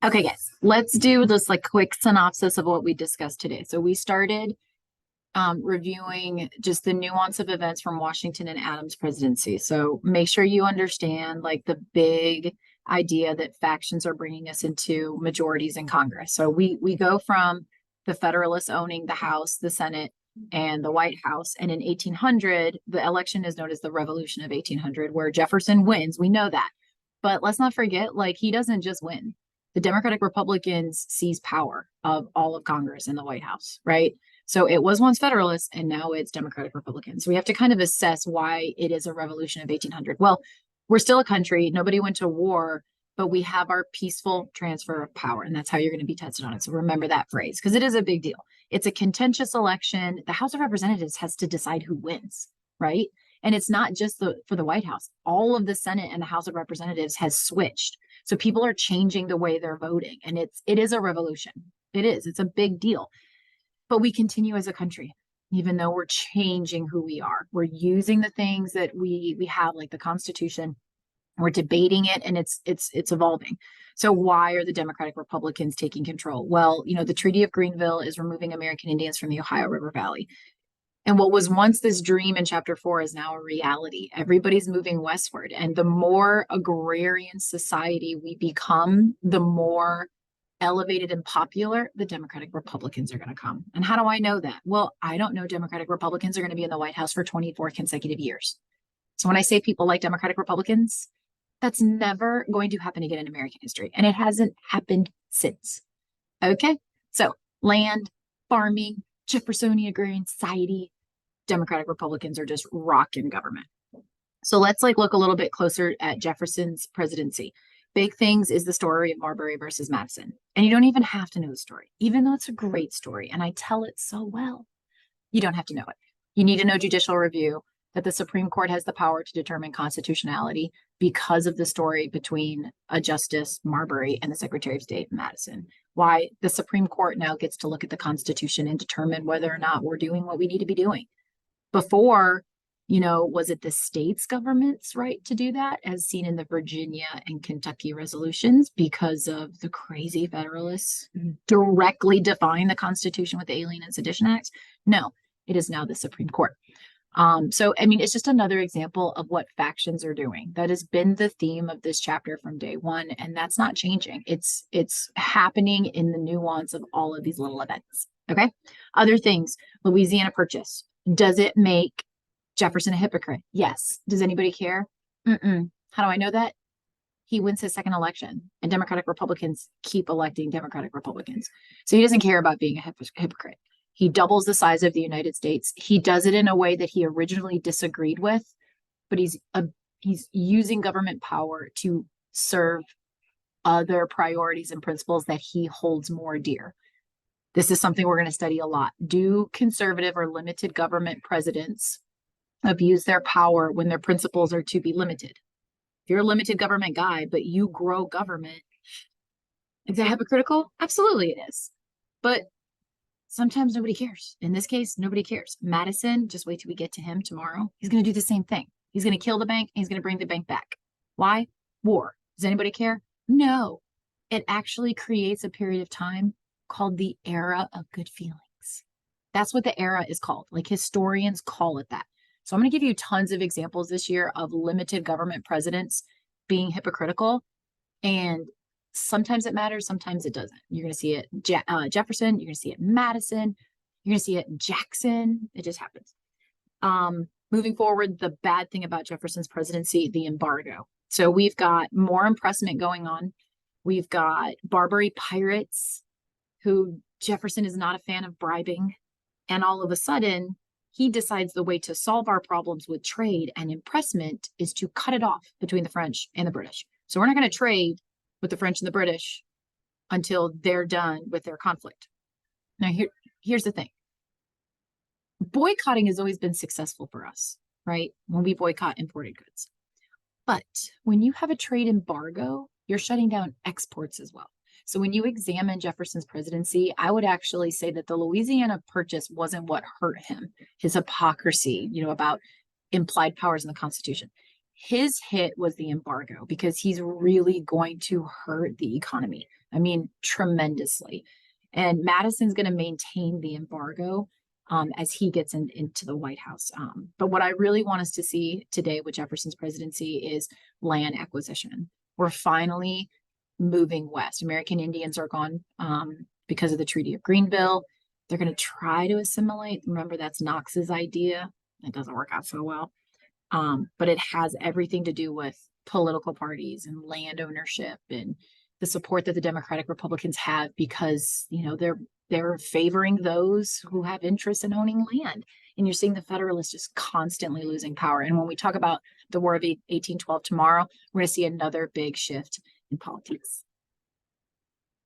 Okay, guys, let's do this like quick synopsis of what we discussed today. So we started reviewing just the nuance of events from Washington and Adams presidency. So make sure you understand like the big idea that factions are bringing us into majorities in Congress. So we go from the Federalists owning the House, the Senate, and the White House. And in 1800, the election is known as the Revolution of 1800, where Jefferson wins. We know that. But let's not forget, like, he doesn't just win. The Democratic Republicans seize power of all of Congress and the White House, right? So it was once Federalist and now it's Democratic Republicans. So we have to kind of assess why it is a revolution of 1800. Well, we're still a country. Nobody went to war, but we have our peaceful transfer of power. And that's how you're going to be tested on it. So remember that phrase because it is a big deal. It's a contentious election. The House of Representatives has to decide who wins, right? And it's not just for the White House. All of the Senate and the House of Representatives has switched. So people are changing the way they're voting. And it is a revolution. It is. It's a big deal. But we continue as a country, even though we're changing who we are. We're using the things that we have, like the Constitution. We're debating it, and it's evolving. So why are the Democratic Republicans taking control? Well, the Treaty of Greenville is removing American Indians from the Ohio River Valley. And what was once this dream in chapter 4 is now a reality. Everybody's moving westward. And the more agrarian society we become, the more elevated and popular the Democratic Republicans are going to come. And how do I know that? Well, I don't know Democratic Republicans are going to be in the White House for 24 consecutive years. So when I say people like Democratic Republicans, that's never going to happen again in American history. And it hasn't happened since. Okay. So land, farming, Jeffersonian agrarian society, Democratic Republicans are just rocking government. So let's look a little bit closer at Jefferson's presidency. Big Things is the story of Marbury versus Madison. And you don't even have to know the story, even though it's a great story. And I tell it so well. You don't have to know it. You need to know judicial review, that the Supreme Court has the power to determine constitutionality because of the story between a Justice Marbury and the Secretary of State Madison. Why the Supreme Court now gets to look at the Constitution and determine whether or not we're doing what we need to be doing. Before, was it the state's government's right to do that, as seen in the Virginia and Kentucky resolutions, because of the crazy Federalists directly defying the Constitution with the Alien and Sedition Acts? No, it is now the Supreme Court. It's just another example of what factions are doing. That has been the theme of this chapter from day one, and that's not changing. It's happening in the nuance of all of these little events. Okay. Other things, Louisiana Purchase. Does it make Jefferson a hypocrite? Yes. Does anybody care? Mm-mm. How do I know that? He wins his second election, and Democratic Republicans keep electing Democratic Republicans. So he doesn't care about being a hypocrite. He doubles the size of the United States. He does it in a way that he originally disagreed with, but he's using government power to serve other priorities and principles that he holds more dear. This is something we're going to study a lot. Do conservative or limited government presidents abuse their power when their principles are to be limited? If you're a limited government guy, but you grow government, is that hypocritical? Absolutely it is. But sometimes nobody cares. In this case, nobody cares. Madison, just wait till we get to him tomorrow. He's going to do the same thing. He's going to kill the bank. And he's going to bring the bank back. Why? War. Does anybody care? No. It actually creates a period of time called the era of good feelings. That's what the era is called. Like, historians call it that. So I'm going to give you tons of examples this year of limited government presidents being hypocritical. And sometimes it matters, sometimes it doesn't. You're going to see it Jefferson, you're going to see it Madison, you're going to see it Jackson. It just happens. Moving forward, the bad thing about Jefferson's presidency, the embargo. So we've got more impressment going on. We've got Barbary pirates who Jefferson is not a fan of bribing. And all of a sudden, he decides the way to solve our problems with trade and impressment is to cut it off between the French and the British. So we're not going to trade with the French and the British until they're done with their conflict. Now, here's the thing. Boycotting has always been successful for us, right? When we boycott imported goods. But when you have a trade embargo, you're shutting down exports as well. So when you examine Jefferson's presidency, I would actually say that the Louisiana Purchase wasn't what hurt him, his hypocrisy, about implied powers in the Constitution. His hit was the embargo because he's really going to hurt the economy. I mean, tremendously. And Madison's going to maintain the embargo as he gets into the White House. But what I really want us to see today with Jefferson's presidency is land acquisition. We're finally moving west. American Indians are gone because of the Treaty of Greenville. They're going to try to assimilate. Remember, that's Knox's idea. It doesn't work out so well. But it has everything to do with political parties and land ownership and the support that the Democratic Republicans have because, you know, they're favoring those who have interest in owning land. And you're seeing the Federalists just constantly losing power. And when we talk about the War of 1812 tomorrow, we're going to see another big shift in politics.